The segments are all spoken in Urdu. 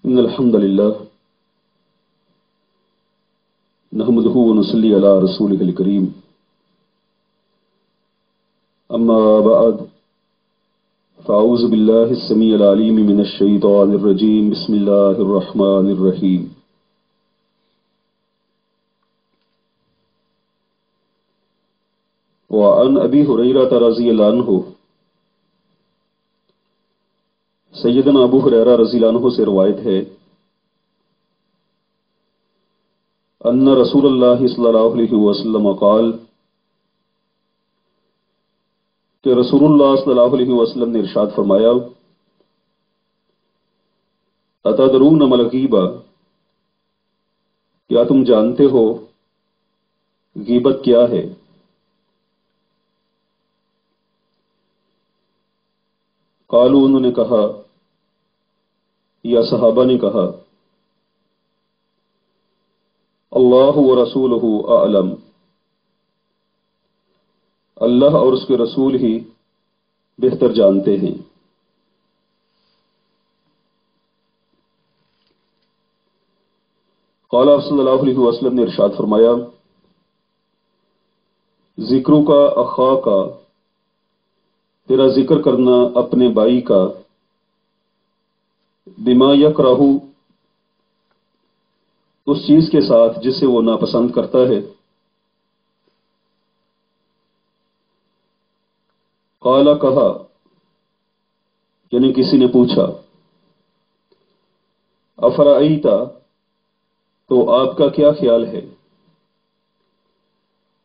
إن الحمد لله نحمده ونصلي على رسوله الكريم أما بعد فأعوذ بالله السميع العليم من الشيطان الرجيم بسم الله الرحمن الرحيم وعن أبي هريرة رضي الله عنه سیدنا ابو ہریرہ رضی اللہ عنہ سے روایت ہے ان رسول اللہ صلی اللہ علیہ وسلم قال کہ رسول اللہ صلی اللہ علیہ وسلم نے ارشاد فرمایا اتدرون ما الغیبہ، کیا تم جانتے ہو غیبت کیا ہے؟ قالوا، انہوں نے کہا یا صحابہ نے کہا اللہ و رسولہ اعلم، اللہ اور اس کے رسول ہی بہتر جانتے ہیں۔ قال آپ صلی اللہ علیہ وسلم نے ارشاد فرمایا ذکروں کا اخا کا، تیرا ذکر کرنا اپنے بھائی کا، بما یکرہ، اس چیز کے ساتھ جسے وہ ناپسند کرتا ہے۔ قال، کہا یعنی کسی نے پوچھا، افرأیت، تو آپ کا کیا خیال ہے،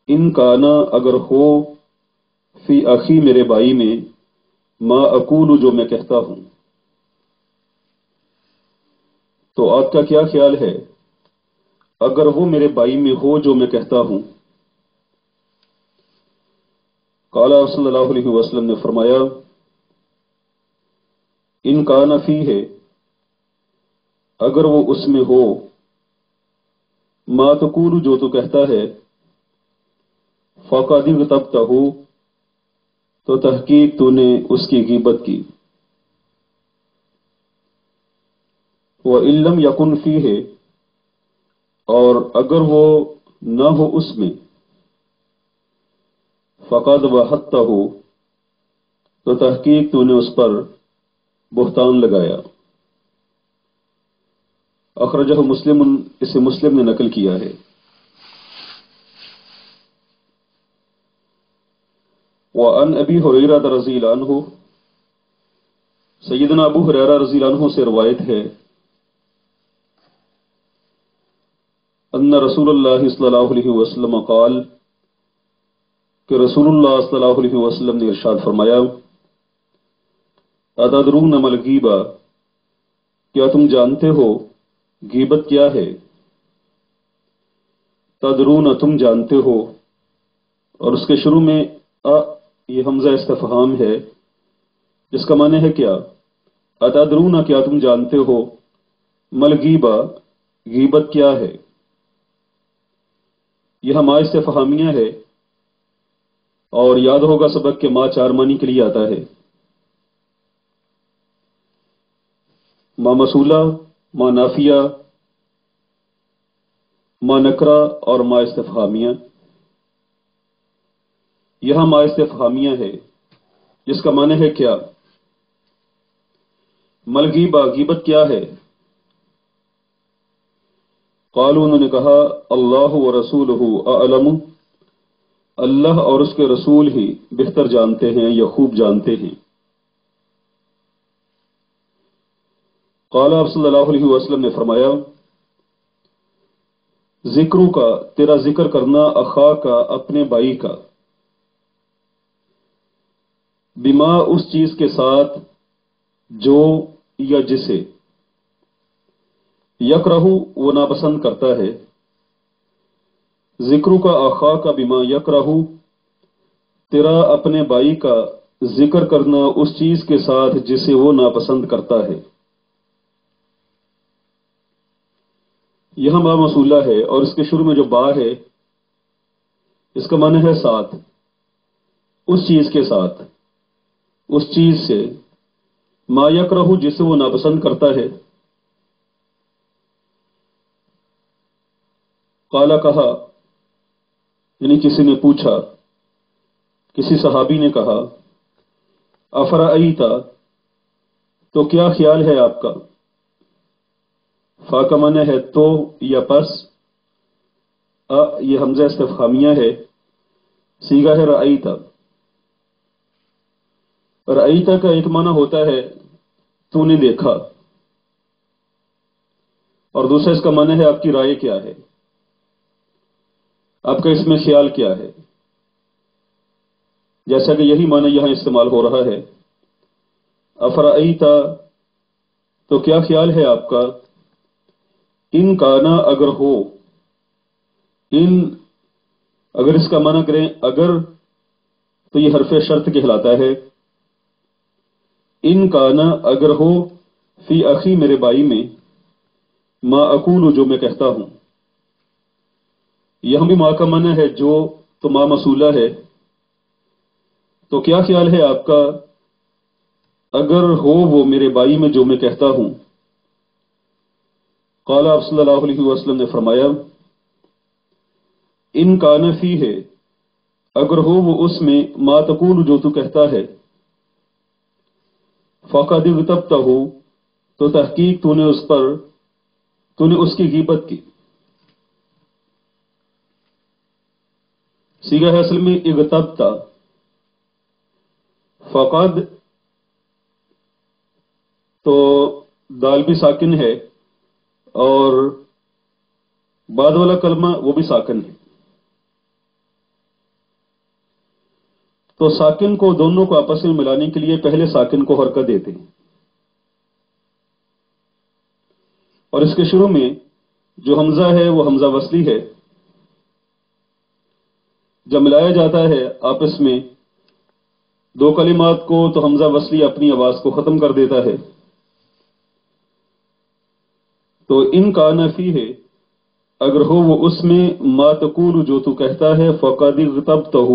ان کانا، اگر ہو، فی اخی، میرے بھائی میں، ما اقول، جو میں کہتا ہوں، تو آپ کا کیا خیال ہے اگر وہ میرے بھائی میں ہو جو میں کہتا ہوں؟ قال صلی اللہ علیہ وسلم نے فرمایا ان کان فیہ، اگر وہ اس میں ہو، ما تقول، جو تو کہتا ہے، فقد اغتبتہ، تو تحقیق تو نے اس کی غیبت کی۔ وَإِن لَّمْ يَكُن فِيهِ، اور اگر وہ نہ ہو اس میں، فَقَدْ وَحَدتَّهُ، تو تحقیق تو نے اس پر بہتان لگایا۔ اخرجہ مسلم، اسے مسلم نے نقل کیا ہے۔ وعن ابی ہریرہ رضی اللہ عنہ، سیدنا ابو ہریرہ رضی اللہ عنہ سے روایت ہے ان رسول اللہ صلی اللہ علیہ وسلم قال، کہ رسول اللہ صلی اللہ علیہ وسلم نے ارشاد فرمایا اتدرون ما الغیبہ، کیا تم جانتے ہو غیبت کیا ہے؟ تدرون، تم جانتے ہو، اور اس کے شروع میں یہ حمزہ استفہام ہے جس کا معنی ہے کیا؟ اتدرون، کیا تم جانتے ہو، ما الغیبہ، غیبت کیا ہے؟ یہ ما استفہامیہ ہے، اور یاد ہوگا سبق کے ما چار معنی کے لیے آتا ہے، ما موصولہ، ما نافیہ، ما نکرہ اور ما استفہامیہ۔ یہاں ما استفہامیہ ہے جس کا معنی ہے کیا؟ مل غیبہ، غیبت کیا ہے؟ قالوا، انہوں نے کہا اللہ و رسولہ اعلم، اللہ اور اس کے رسول ہی بہتر جانتے ہیں یا خوب جانتے ہیں۔ قال آپ صلی اللہ علیہ وسلم نے فرمایا ذکروں کا، تیرا ذکر کرنا، اخا کا، اپنے بھائی کا، بما، اس چیز کے ساتھ، جو یا جسے، یکرہ، وہ ناپسند کرتا ہے، ذکروں کا اخا کا بما یکرہ، تیرا اپنے بھائی کا ذکر کرنا اس چیز کے ساتھ جسے وہ ناپسند کرتا ہے۔ یہاں با موصولہ ہے اور اس کے شروع میں جو با ہے اس کا معنی ہے ساتھ، اس چیز کے ساتھ، اس چیز سے، ما یکرہ، جسے وہ ناپسند کرتا ہے، قالا کہا، یعنی کسی نے پوچھا، کسی صحابی نے کہا، افرأیت، تو کیا خیال ہے آپ کا؟ فا کا معنی ہے تو یا پس، یہ حمزہ استفہامیہ ہے، صیغہ ہے رأیت۔ رأیت کا ایک معنی ہوتا ہے تو نے دیکھا، اور دوسرا اس کا معنی ہے آپ کی رائے کیا ہے، آپ کا اس میں خیال کیا ہے، جیسا کہ یہی معنی یہاں استعمال ہو رہا ہے۔ افرأیت، تو کیا خیال ہے آپ کا؟ ان کانا، اگر ہو، ان اگر اس کا معنی کریں اگر، تو یہ حرف شرط کہلاتا ہے۔ ان کانا، اگر ہو، فی اخی، میرے بھائی میں، ما اقول، جو میں کہتا ہوں۔ یہاں بھی ما کا معنی ہے جو، تو ما موصولہ ہے، تو کیا خیال ہے آپ کا اگر ہو وہ میرے بھائی میں جو میں کہتا ہوں؟ قال، آپ صلی اللہ علیہ وسلم نے فرمایا، ان کان فی ہے، اگر ہو وہ اس میں، ما تقول، جو تو کہتا ہے، فقد اغتبتہ، تو تحقیق تو نے اس کی غیبت کی۔ صیغہ ہے اصل میں اغتبتہ، فقد تو دال بھی ساکن ہے، اور بعد والا کلمہ وہ بھی ساکن ہے، تو ساکن کو دونوں کو آپس میں ملانے کے لیے پہلے ساکن کو حرکت دیتے ہیں، اور اس کے شروع میں جو حمزہ ہے وہ حمزہ وصلی ہے، جب ملایا جاتا ہے آپس میں دو کلمات کو تو حمزہ وصلی اپنی آواز کو ختم کر دیتا ہے۔ تو ان کان فی ہے، اگر ہو وہ اس میں، ما تقول، جو تو کہتا ہے، فقد اغتبتہ،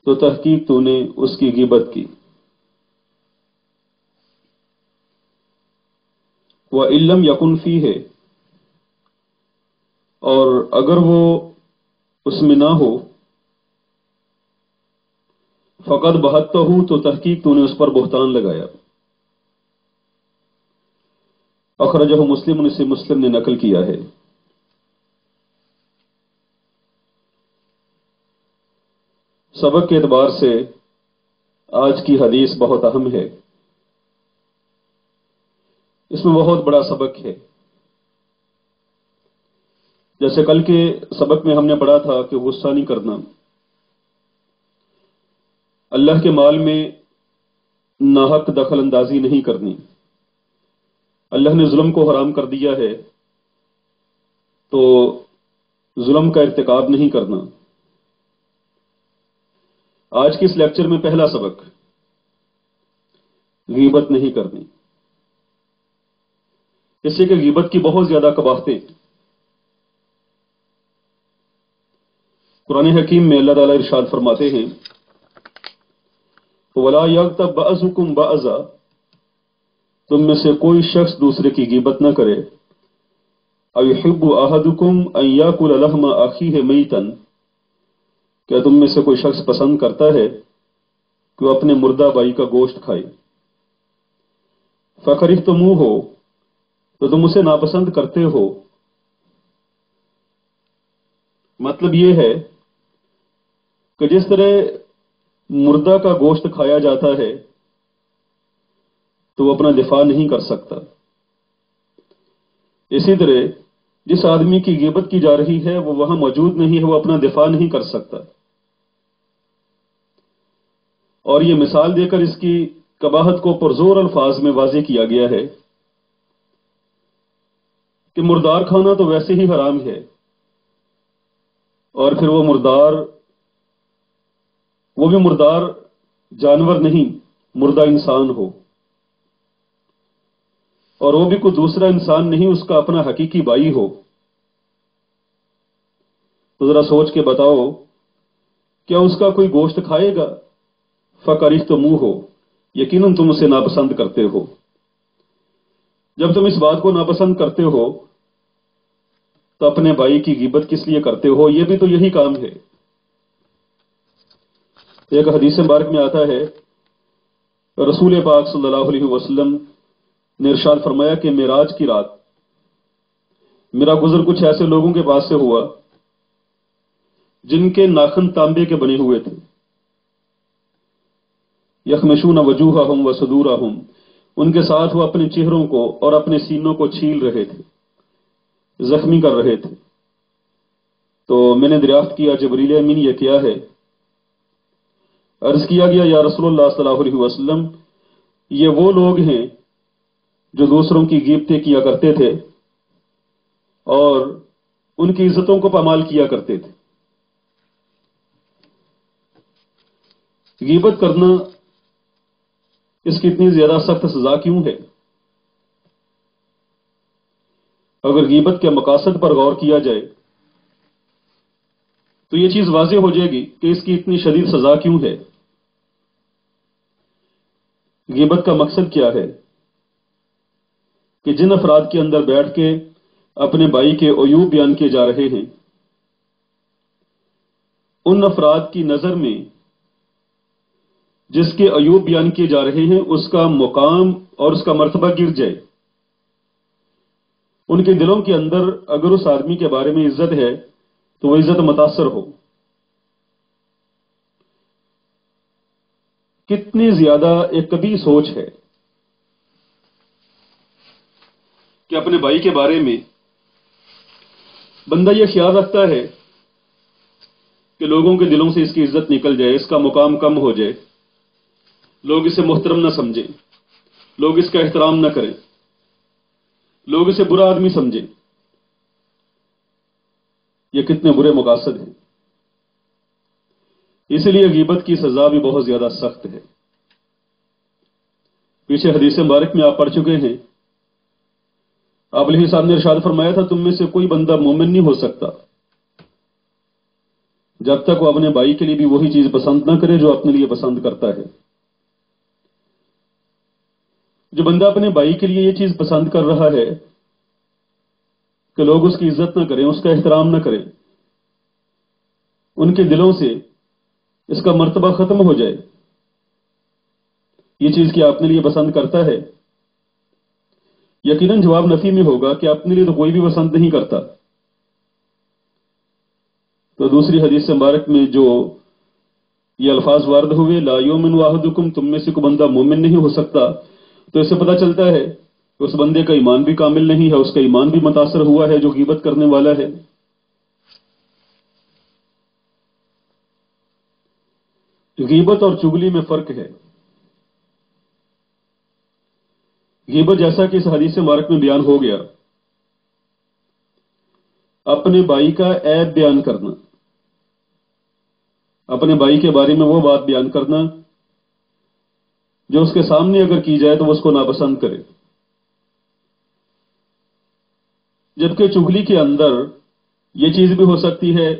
تو تحقیق تو نے اس کی غیبت کی۔ وَإِن لَّمْ يَكُنْ فِيهِ، اور اگر وہ اس میں نہ ہو، فقد بہتہ، تو تحقیق تو نے اس پر بہتان لگایا۔ اخرجہ مسلم، اسے مسلم نے نقل کیا ہے۔ سبق کے اعتبار سے آج کی حدیث بہت اہم ہے، اس میں بہت بڑا سبق ہے۔ جیسے کل کے سبق میں ہم نے پڑھا تھا کہ غصہ نہیں کرنا، اللہ کے مال میں ناحق دخل اندازی نہیں کرنی، اللہ نے ظلم کو حرام کر دیا ہے تو ظلم کا ارتکاب نہیں کرنا۔ آج کے اس لیکچر میں پہلا سبق، غیبت نہیں کرنی۔ اس سے کہ غیبت کی بہت زیادہ قباحتیں قرآن حکیم میں اللہ تعالیٰ ارشاد فرماتے ہیں، وَلَا يَغْتَبْ بَعْضُكُمْ بَعْضًا، تم میں سے کوئی شخص دوسرے کی غیبت نہ کرے۔ أَيُحِبُّ أَحَدُكُمْ أَن يَأْكُلَ لَحْمَ أَخِيهِ مَيْتًا، کیا تم میں سے کوئی شخص پسند کرتا ہے کہ وہ اپنے مردہ بھائی کا گوشت کھائے؟ فَكَرِهْتُمُوهُ، تو تم اسے ناپسند کرتے ہو۔ مطلب یہ ہے کہ جس طرح مردہ کا گوشت کھایا جاتا ہے تو وہ اپنا دفاع نہیں کر سکتا، اسی طرح جس آدمی کی غیبت کی جا رہی ہے وہ وہاں موجود نہیں ہے، وہ اپنا دفاع نہیں کر سکتا۔ اور یہ مثال دے کر اس کی قباحت کو پرزور الفاظ میں واضح کیا گیا ہے کہ مردار کھانا تو ویسے ہی حرام ہے، اور پھر وہ بھی مردار جانور نہیں، مردہ انسان ہو، اور وہ بھی کوئی دوسرا انسان نہیں، اس کا اپنا حقیقی بھائی ہو، تو ذرا سوچ کے بتاؤ کیا اس کا کوئی گوشت کھائے گا؟ فَكَرِهْتُمُوهُ، یقیناً تم اسے ناپسند کرتے ہو۔ جب تم اس بات کو ناپسند کرتے ہو تو اپنے بھائی کی غیبت کس لیے کرتے ہو؟ یہ بھی تو یہی کام ہے۔ ایک حدیث مبارک میں آتا ہے، رسول پاک صلی اللہ علیہ وسلم نے ارشاد فرمایا کہ معراج کی رات میرا گزر کچھ ایسے لوگوں کے پاس سے ہوا جن کے ناخن تانبے کے بنے ہوئے تھے، یخمشون وجوہہم وصدورہم، ان کے ساتھ وہ اپنے چہروں کو اور اپنے سینوں کو چھیل رہے تھے، زخمی کر رہے تھے۔ تو میں نے دریافت کیا جبریل امین یہ کیا ہے؟ عرض کیا گیا یا رسول اللہ صلی اللہ علیہ وسلم، یہ وہ لوگ ہیں جو دوسروں کی غیبتیں کیا کرتے تھے اور ان کی عزتوں کو پامال کیا کرتے تھے۔ غیبت کرنا، اس کی اتنی زیادہ سخت سزا کیوں ہے؟ اگر غیبت کے مقاصد پر غور کیا جائے تو یہ چیز واضح ہو جائے گی کہ اس کی اتنی شدید سزا کیوں ہے۔ غیبت کا مقصد کیا ہے؟ کہ جن افراد کے اندر بیٹھ کے اپنے بھائی کے عیوب بیان کیے جا رہے ہیں، ان افراد کی نظر میں جس کے عیوب بیان کیے جا رہے ہیں اس کا مقام اور اس کا مرتبہ گر جائے، ان کے دلوں کے اندر اگر اس آدمی کے بارے میں عزت ہے تو وہ عزت متاثر ہو۔ کتنی زیادہ ایک کبھی سوچ ہے کہ اپنے بھائی کے بارے میں بندہ یہ خیال رکھتا ہے کہ لوگوں کے دلوں سے اس کی عزت نکل جائے، اس کا مقام کم ہو جائے، لوگ اسے محترم نہ سمجھیں، لوگ اس کا احترام نہ کریں، لوگ اسے برا آدمی سمجھیں۔ یہ کتنے برے مقاصد ہیں۔ اس لیے غیبت کی سزا بھی بہت زیادہ سخت ہے۔ پیچھے حدیث مبارک میں آپ پڑھ چکے ہیں، آپ علیہ السلام نے ارشاد فرمایا تھا تم میں سے کوئی بندہ مومن نہیں ہو سکتا جب تک وہ اپنے بھائی کے لیے بھی وہی چیز پسند نہ کرے جو اپنے لیے پسند کرتا ہے۔ جو بندہ اپنے بھائی کے لیے یہ چیز پسند کر رہا ہے کہ لوگ اس کی عزت نہ کریں، اس کا احترام نہ کریں، ان کے دلوں سے اس کا مرتبہ ختم ہو جائے، یہ چیز کیا اپنے لیے پسند کرتا ہے؟ یقیناً جواب نفی میں ہوگا کہ اپنے لیے تو کوئی بھی پسند نہیں کرتا۔ تو دوسری حدیث مبارک میں جو یہ الفاظ وارد ہوئے، لا یؤمن احدکم، تم میں سے کوئی بندہ مومن نہیں ہو سکتا، تو اس سے پتہ چلتا ہے کہ اس بندے کا ایمان بھی کامل نہیں ہے، اس کا ایمان بھی متاثر ہوا ہے جو غیبت کرنے والا ہے۔ غیبت اور چغلی میں فرق ہے۔ غیبت جیسا کہ اس حدیث مبارک میں بیان ہو گیا، اپنے بھائی کا عیب بیان کرنا، اپنے بھائی کے بارے میں وہ بات بیان کرنا جو اس کے سامنے اگر کی جائے تو وہ اس کو ناپسند کرے۔ جبکہ چغلی کے اندر یہ چیز بھی ہو سکتی ہے،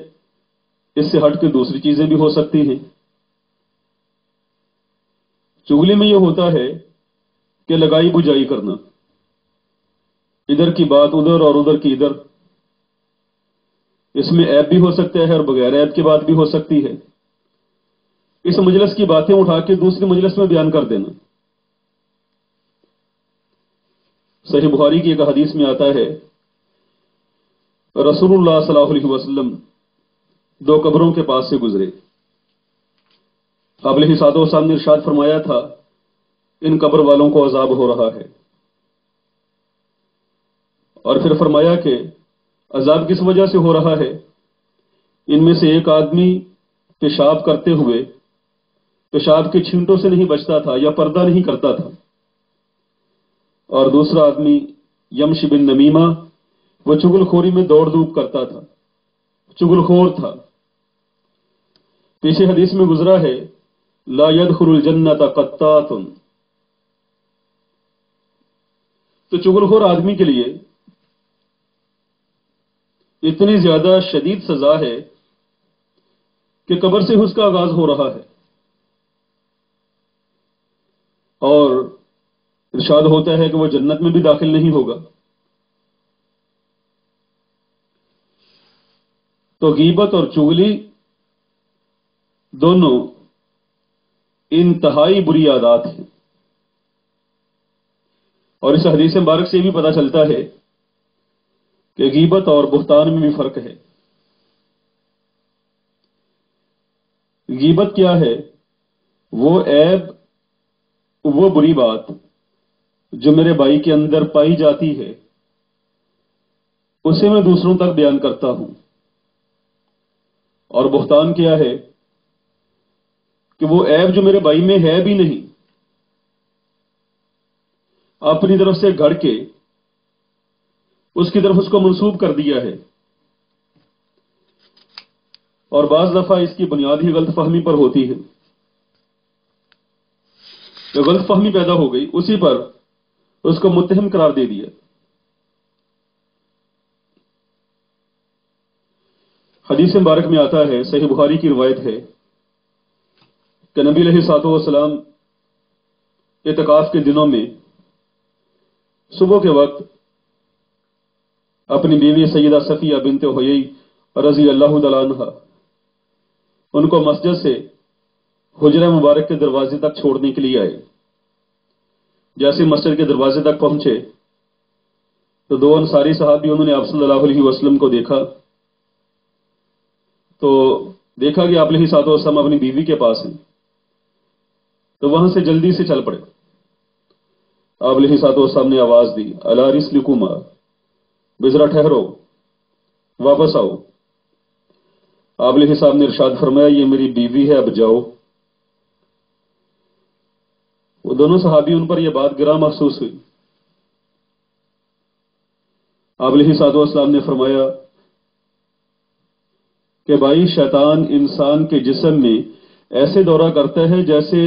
اس سے ہٹ کے دوسری چیزیں بھی ہو سکتی ہیں۔ چغلی میں یہ ہوتا ہے کہ لگائی بجائی کرنا، ادھر کی بات ادھر اور ادھر کی ادھر، اس میں عیب بھی ہو سکتا ہے اور بغیر عیب کی بات بھی ہو سکتی ہے۔ اس مجلس کی باتیں اٹھا کے دوسری مجلس میں بیان کر دینا۔ صحیح بخاری کی ایک حدیث میں آتا ہے، رسول اللہ صلی اللہ علیہ وسلم دو قبروں کے پاس سے گزرے، آپ علیہ الصلوۃ والسلام نے ارشاد فرمایا تھا ان قبر والوں کو عذاب ہو رہا ہے، اور پھر فرمایا کہ عذاب کس وجہ سے ہو رہا ہے؟ ان میں سے ایک آدمی پیشاب کرتے ہوئے پیشاب کے چھینٹوں سے نہیں بچتا تھا یا پردہ نہیں کرتا تھا، اور دوسرا آدمی یمشی بن نمیمہ، وہ چغل خوری میں دوڑ دھوپ کرتا تھا، چغل خور تھا۔ پیچھے حدیث میں گزرا ہے لا يدخل الجنت قطات، تو چغل خور آدمی کے لیے اتنی زیادہ شدید سزا ہے کہ قبر سے اس کا آغاز ہو رہا ہے، اور ارشاد ہوتا ہے کہ وہ جنت میں بھی داخل نہیں ہوگا۔ تو غیبت اور چغلی دونوں انتہائی بری عادات ہیں، اور اس حدیث مبارک سے بھی پتہ چلتا ہے کہ غیبت اور بہتان میں بھی فرق ہے۔ غیبت کیا ہے؟ وہ عیب، وہ بری بات جو میرے بھائی کے اندر پائی جاتی ہے، اسے میں دوسروں تک بیان کرتا ہوں۔ اور بہتان کیا ہے؟ کہ وہ عیب جو میرے بھائی میں ہے بھی نہیں، اپنی طرف سے گھڑ کے اس کی طرف اس کو منسوب کر دیا ہے، اور بعض دفعہ اس کی بنیاد ہی غلط فہمی پر ہوتی ہے۔ جو غلط فہمی پیدا ہو گئی، اسی پر اس کو متہم قرار دے دیا۔ حدیث مبارک میں آتا ہے، صحیح بخاری کی روایت ہے کہ نبی علیہ الصلوۃ والسلام اعتکاف کے دنوں میں صبح کے وقت اپنی بیوی سیدہ صفیہ بنت حیی رضی اللہ تعالیٰ عنہ ان کو مسجد سے حجرہ مبارک کے دروازے تک چھوڑنے کے لیے آئے۔ جیسے مسجد کے دروازے تک پہنچے تو دو انصاری صحابی انہوں نے آپ صلی اللہ علیہ وسلم کو دیکھا، تو دیکھا کہ آپ علیہ الصلوۃ والسلام اپنی بیوی کے پاس ہیں، تو وہاں سے جلدی سے چل پڑے۔ آپ علیہ الصلوۃ والسلام نے آواز دی، الا رسلکما، ذرا ٹھہرو، واپس آؤ۔ آپ علیہ السلام نے ارشاد فرمایا، یہ میری بیوی ہے، اب جاؤ۔ وہ دونوں صحابی، ان پر یہ بات گراں محسوس ہوئی۔ آپ علیہ الصلوۃ والسلام نے فرمایا کہ بھائی، شیطان انسان کے جسم میں ایسے دورہ کرتا ہے جیسے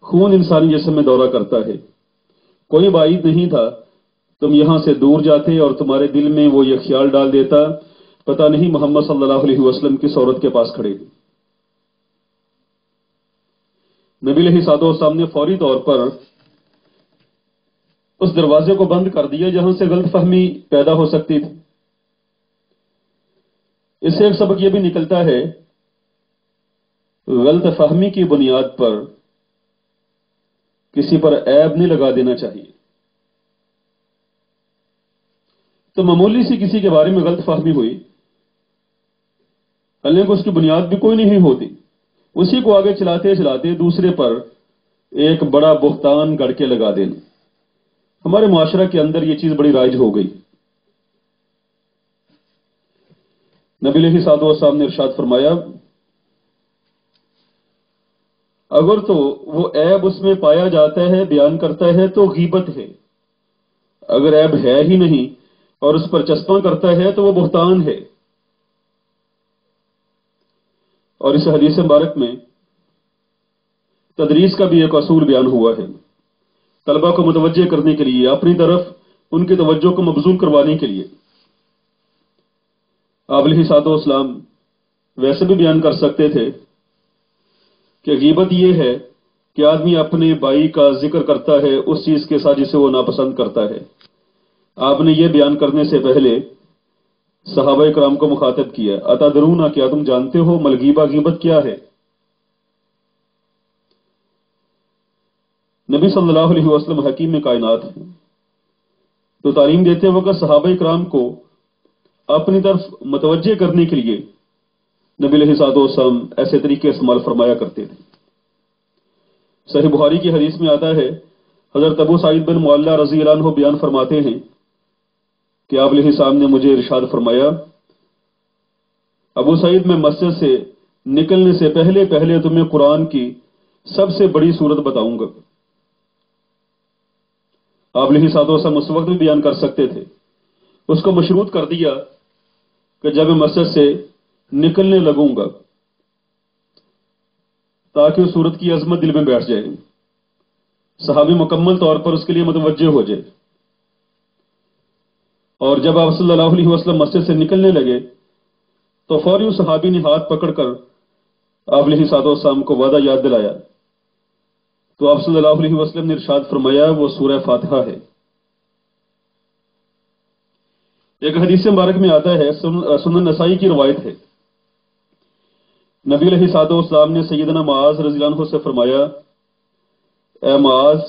خون انسانی جسم میں دورہ کرتا ہے۔ کوئی بعید نہیں تھا تم یہاں سے دور جاتے اور تمہارے دل میں وہ یہ خیال ڈال دیتا، پتہ نہیں محمد صلی اللہ علیہ وسلم کس عورت کے پاس کھڑے ہیں۔ نبی علیہ الصلوۃ والسلام نے فوری طور پر اس دروازے کو بند کر دیا جہاں سے غلط فہمی پیدا ہو سکتی تھی۔ اس سے ایک سبق یہ بھی نکلتا ہے، غلط فہمی کی بنیاد پر کسی پر عیب نہیں لگا دینا چاہیے۔ تو معمولی سی کسی کے بارے میں غلط فہمی ہوئی، حالانکہ اس کی بنیاد بھی کوئی نہیں ہوتی، اسی کو آگے چلاتے چلاتے دوسرے پر ایک بڑا بہتان گڑھ کے لگا دینا۔ ہمارے معاشرہ کے اندر یہ چیز بڑی رائج ہو گئی۔ نبی علیہ الصلوۃ والسلام نے ارشاد فرمایا، اگر تو وہ عیب اس میں پایا جاتا ہے، بیان کرتا ہے، تو غیبت ہے۔ اگر عیب ہے ہی نہیں اور اس پر چسپاں کرتا ہے تو وہ بہتان ہے۔ اور اس حدیث مبارک میں تدریس کا بھی ایک اصول بیان ہوا ہے، طلبہ کو متوجہ کرنے کے لیے، اپنی طرف ان کی توجہ کو مبذول کروانے کے لیے۔ آپ علیہ الصلوۃ والسلام ویسے بھی بیان کر سکتے تھے کہ غیبت یہ ہے کہ آدمی اپنے بھائی کا ذکر کرتا ہے اس چیز کے ساتھ جسے وہ ناپسند کرتا ہے۔ آپ نے یہ بیان کرنے سے پہلے صحابہ کرام کو مخاطب کیا، اتدرون، کیا تم جانتے ہو ملغیبہ، غیبت کیا ہے؟ نبی صلی اللہ علیہ وسلم حکیم کائنات ہیں، تو تعلیم دیتے وقت صحابہ کرام کو اپنی طرف متوجہ کرنے کے لیے نبی علیہ الصلوۃ والسلام ایسے طریقے استعمال فرمایا کرتے تھے۔ صحیح بخاری کی حدیث میں آتا ہے، حضرت ابو سعید بن معلہ رضی اللہ عنہ بیان فرماتے ہیں کہ آپ علیہ السلام نے مجھے ارشاد فرمایا، ابو سعید، میں مسجد سے نکلنے سے پہلے پہلے تمہیں قرآن کی سب سے بڑی سورت بتاؤں گا۔ آپ علیہ الصلوۃ والسلام اس وقت بھی بیان کر سکتے تھے، اس کو مشروط کر دیا کہ جب میں مسجد سے نکلنے لگوں گا تاکہ اس سورت کی عظمت دل میں بیٹھ جائے، صحابی مکمل طور پر اس کے لیے متوجہ ہو جائے۔ اور جب آپ صلی اللہ علیہ وسلم مسجد سے نکلنے لگے تو فوری اس صحابی نے ہاتھ پکڑ کر آپ علیہ الصلوۃ والسلام کو وعدہ یاد دلایا، تو آپ صلی اللہ علیہ وسلم نے ارشاد فرمایا، وہ سورہ فاتحہ ہے۔ ایک حدیث مبارک میں آتا ہے، سنن نسائی کی روایت ہے، نبی علیہ الصلوۃ والسلام نے سیدنا معاذ رضی اللہ عنہ سے فرمایا، اے معاذ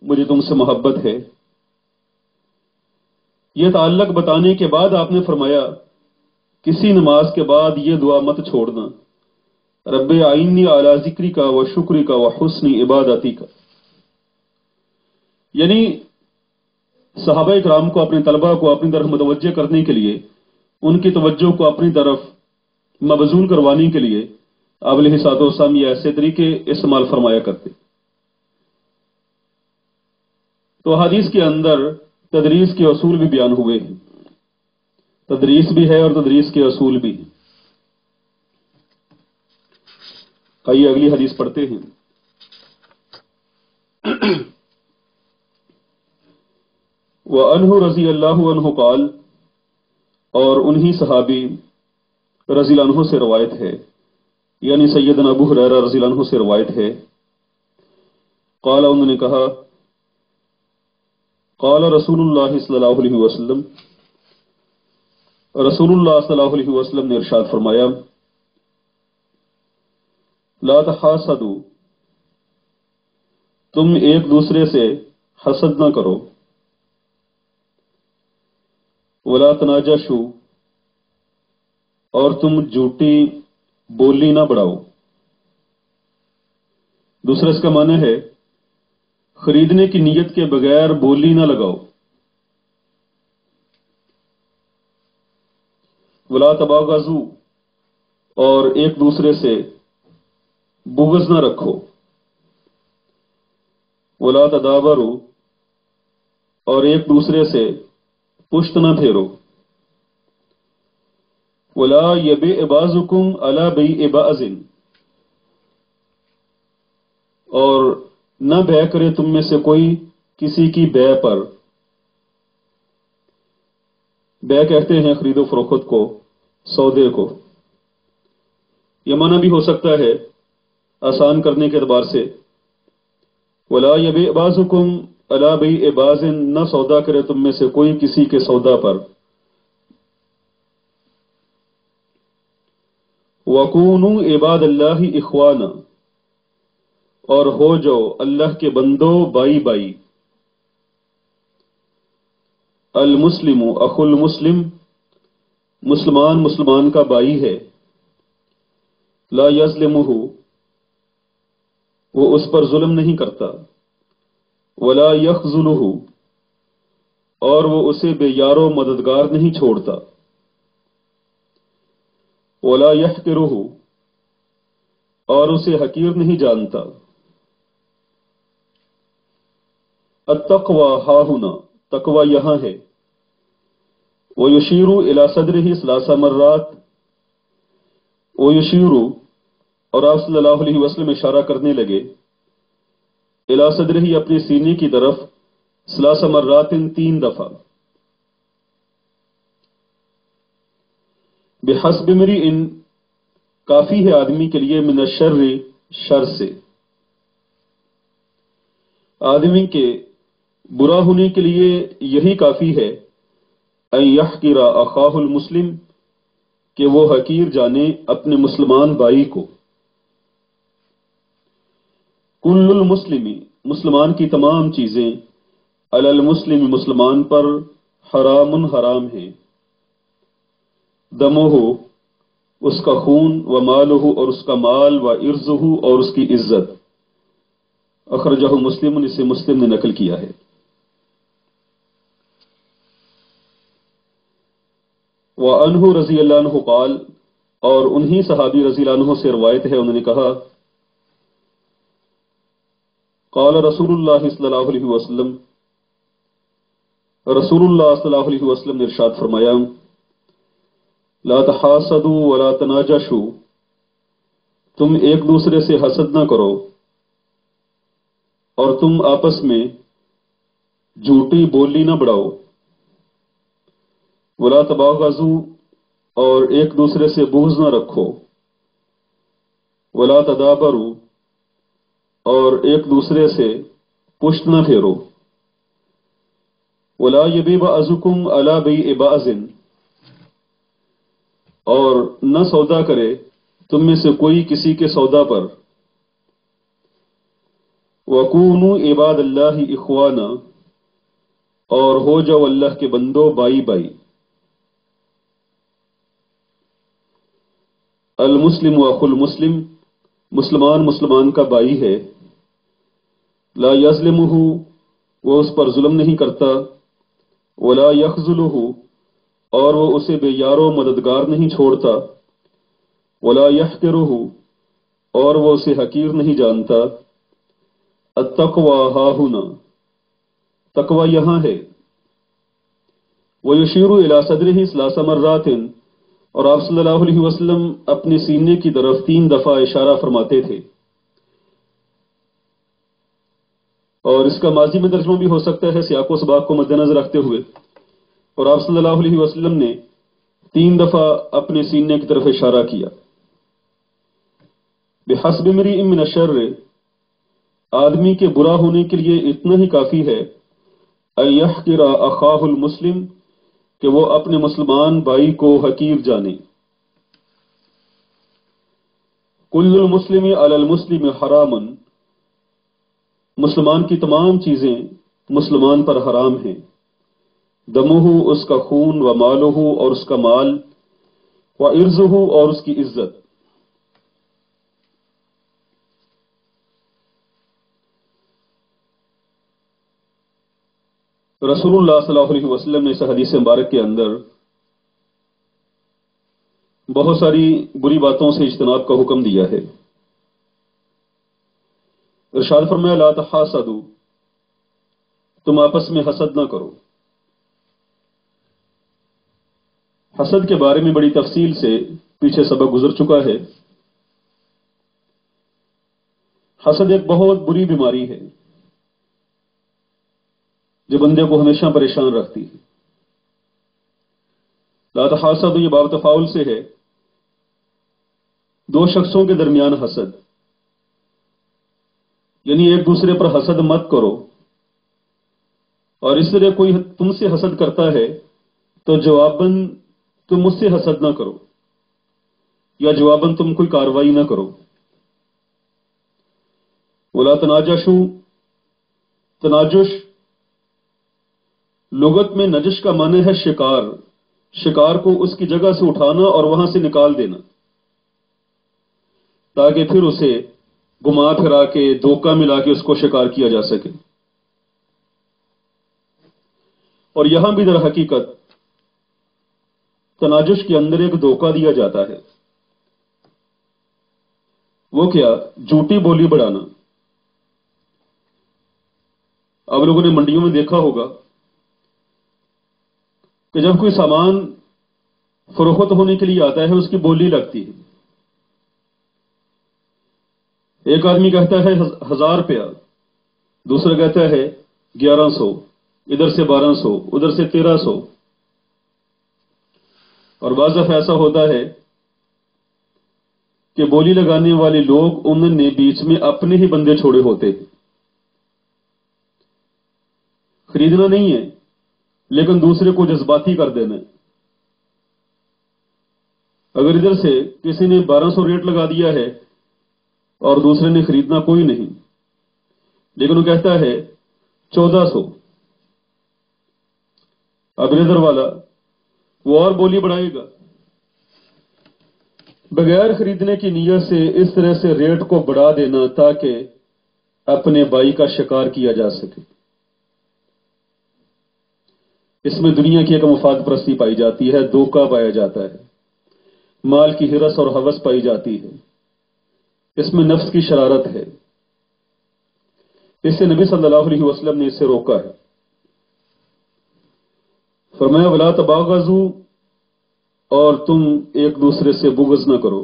مجھے تم سے محبت ہے۔ یہ تعلق بتانے کے بعد آپ نے فرمایا کسی نماز کے بعد یہ دعا مت چھوڑنا، رب اعنی علی ذکری کا و شکری کا و حسن عبادتی کا۔ یعنی صحابہ کرام کو، اپنے طلبہ کو اپنی طرف متوجہ کرنے کے لیے، ان کی توجہ کو اپنی طرف مبذول کروانے کے لیے آپ علیہ الصلوۃ والسلام یہ ایسے طریقے استعمال فرمایا کرتے۔ تو حدیث کے اندر تدریس کے اصول بھی بیان ہوئے ہیں، تدریس بھی ہے اور تدریس کے اصول بھی ہیں۔ آئیے اگلی حدیث پڑھتے ہیں۔ وعنہ رضی اللہ عنہ قال، اور انہی صحابی رضی اللہ عنہ سے روایت ہے، یعنی سیدنا ابو ہریرہ رضی اللہ عنہ سے روایت ہے، قال انہوں نے کہا، قال رسول اللہ صلی اللہ علیہ وسلم، رسول اللہ صلی اللہ علیہ وسلم نے ارشاد فرمایا، لا تحاسدوا، تم ایک دوسرے سے حسد نہ کرو، ولا تناجشوا، اور تم جھوٹی بولی نہ بڑھاؤ۔ دوسرا اس کا معنی ہے خریدنے کی نیت کے بغیر بولی نہ لگاؤ۔ ولا تباغضوا، اور ایک دوسرے سے بغض نہ رکھو۔ ولا تدابروا، اور ایک دوسرے سے پشت نہ پھیرو۔ ولا یبیع بعضکم علی بیع بعض، اور نہ بیع کرے تم میں سے کوئی کسی کی بیع پر۔ بیع کہتے ہیں خرید و فروخت کو، سودے کو۔ یہ معنی بھی ہو سکتا ہے آسان کرنے کے اعتبار سے، ولا یبیع بعضکم علی بیع بعض، نہ سودا کرے تم میں سے کوئی کسی کے سودا پر۔ وَكُونُوا عِبَادَ اللَّهِ إِخْوَانًا، اور ہو جاؤ اللہ کے بندو بائی بائی۔ المسلم اخو المسلم، مسلمان مسلمان کا بائی ہے۔ لا یظلمہ، وہ اس پر ظلم نہیں کرتا۔ ولا یخذلہ، اور وہ اسے بے یار و مددگار نہیں چھوڑتا۔ ولا یحقرہ، اور اسے حقیر نہیں جانتا۔ التقوی ہاہنا، تقوی یہاں ہے۔ ویشیر الی صدرہ ثلاث مرات، ویشیر، اور آپ صلی اللہ علیہ وسلم اشارہ کرنے لگے، الی صدرہ، اپنے سینے کی طرف، ثلاث مرات، 3 دفعہ۔ بحسب امرئ، کافی ہے آدمی کے لیے، من الشر، شر سے، آدمی کے برا ہونے کے لیے یہی کافی ہے، ان یحقر اخاہ المسلم، کہ وہ حقیر جانے اپنے مسلمان بھائی کو۔ کل المسلم، مسلمان کی تمام چیزیں، علی المسلم، مسلمان پر، حرام، حرام ہیں۔ دمہ، اس کا خون، و مالہ، اور اس کا مال، و عرضہ، اور اس کی عزت۔ اخرجہ مسلم، اسے مسلم نے نقل کیا ہے۔ وعنہ رضی اللہ عنہ قال، اور انہی صحابی رضی اللہ عنہ سے روایت ہے، انہوں نے کہا، قال رسول اللہ صلی اللہ علیہ وسلم، رسول اللہ صلی اللہ علیہ وسلم نے ارشاد فرمایا، لا تحاسدوا ولا تناجشوا، تم ایک دوسرے سے حسد نہ کرو، اور تم آپس میں جھوٹی بولی نہ بڑھاؤ۔ ولا تباغضوا، اور ایک دوسرے سے بغض نہ رکھو۔ ولا تدابروا، اور ایک دوسرے سے پشت نہ پھیرو۔ ولا یبیع بعضکم علی بیع بعض، اور نہ سودا کرے تم میں سے کوئی کسی کے سودا پر وَكُونُوا عباد اللہ اخوانا، اور ہو جاؤ اللہ کے بندو بائی بائی. المسلم اخو المسلم، مسلمان مسلمان کا بھائی ہے. لا یظلمہ، وہ اس پر ظلم نہیں کرتا. ولا یخذلہ، اور وہ اسے بے یار و مددگار نہیں چھوڑتا. ولا یحقرہ، اور وہ اسے حقیر نہیں جانتا. التقوی ہاہنا، تقوی یہاں ہے. ویشیر الی صدرہ ثلاث مرات، اور آپ صلی اللہ علیہ وسلم اپنے سینے کی طرف 3 دفعہ اشارہ فرماتے تھے. اور اس کا ماضی میں ترجمہ بھی ہو سکتا ہے سیاق و سباق کو مد نظر رکھتے ہوئے. اور آپ صلی اللہ علیہ وسلم نے 3 دفعہ اپنے سینے کی طرف اشارہ کیا. بحسب امرئ من الشر، آدمی کے برا ہونے کے لیے اتنا ہی کافی ہے ان یحقر اخاہ المسلم، کہ وہ اپنے مسلمان بھائی کو حقیر جانے. کل المسلم علی المسلم حرام، مسلمان کی تمام چیزیں مسلمان پر حرام ہیں. دمہ، اس کا خون، و مالہ، اور اس کا مال، و عرضہ، اور اس کی عزت. رسول اللہ صلی اللہ علیہ وسلم نے اس حدیث مبارک کے اندر بہت ساری بری باتوں سے اجتناب کا حکم دیا ہے. ارشاد فرمایا لا تحاسدوا، تم آپس میں حسد نہ کرو. حسد کے بارے میں بڑی تفصیل سے پیچھے سبق گزر چکا ہے. حسد ایک بہت بری بیماری ہے جو بندے کو ہمیشہ پریشان رکھتی ہے. لا تحاسدوا، یہ باب تفاعل سے ہے. 2 شخصوں کے درمیان حسد، یعنی ایک دوسرے پر حسد مت کرو. اور اس طرح کوئی تم سے حسد کرتا ہے تو جواباً تم مجھ سے حسد نہ کرو، یا جواباً تم کوئی کاروائی نہ کرو. ولا تناجشوا، تناجش لغت میں نجش کا معنی ہے شکار. شکار کو اس کی جگہ سے اٹھانا اور وہاں سے نکال دینا تاکہ پھر اسے گھما پھرا کے دھوکہ ملا کے اس کو شکار کیا جا سکے. اور یہاں بھی در حقیقت تناجش کے اندر ایک دھوکہ دیا جاتا ہے. وہ کیا؟ جھوٹی بولی بڑھانا. اب لوگوں نے منڈیوں میں دیکھا ہوگا کہ جب کوئی سامان فروخت ہونے کے لیے آتا ہے اس کی بولی لگتی ہے. ایک آدمی کہتا ہے 1000 روپیہ، دوسرا کہتا ہے 1100، ادھر سے 1200، ادھر سے 1300. اور بعض دفعہ ایسا ہوتا ہے کہ بولی لگانے والے لوگ انہوں نے بیچ میں اپنے ہی بندے چھوڑے ہوتے ہیں. خریدنا نہیں ہے لیکن دوسرے کو جذباتی کر دینا. اگر ادھر سے کسی نے 1200 ریٹ لگا دیا ہے اور دوسرے نے خریدنا کوئی نہیں، لیکن وہ کہتا ہے 1400، اب ادھر والا وہ اور بولی بڑھائے گا. بغیر خریدنے کی نیت سے اس طرح سے ریٹ کو بڑھا دینا تاکہ اپنے بھائی کا شکار کیا جا سکے. اس میں دنیا کی ایک مفاد پرستی پائی جاتی ہے، دھوکہ پایا جاتا ہے، مال کی ہرس اور ہوس پائی جاتی ہے. اس میں نفس کی شرارت ہے. اس سے نبی صلی اللہ علیہ وسلم نے اس سے روکا ہے. فرمایا ولا تباغضوا، اور تم ایک دوسرے سے بغض نہ کرو،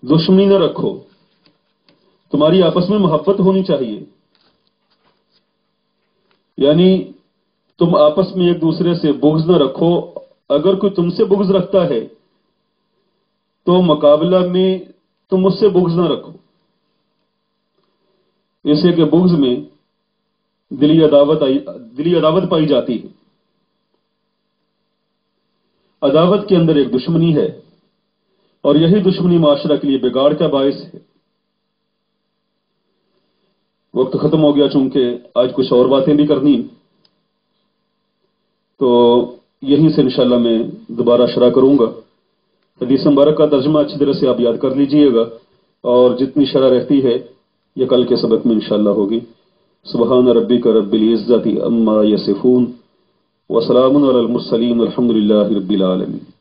دشمنی نہ رکھو. تمہاری آپس میں محبت ہونی چاہیے. یعنی تم آپس میں ایک دوسرے سے بغض نہ رکھو. اگر کوئی تم سے بغض رکھتا ہے تو مقابلہ میں تم اس سے بغض نہ رکھو، اس لیے کہ بغض میں دلی عداوت پائی جاتی ہے. عداوت کے اندر ایک دشمنی ہے. اور یہی دشمنی معاشرہ کے لیے بگاڑ کا باعث ہے۔ وقت ختم ہو گیا، چونکہ آج کچھ اور باتیں بھی کرنی، تو یہیں سے انشاءاللہ میں دوبارہ شرح کروں گا۔ حدیث مبارک کا ترجمہ اچھی طرح سے آپ یاد کر لیجئے گا، اور جتنی شرح رہتی ہے یہ کل کے سبق میں انشاءاللہ ہوگی۔ سبحان ربک رب العزت عما یصفون وسلام علی المرسلین والحمد للہ رب العالمین۔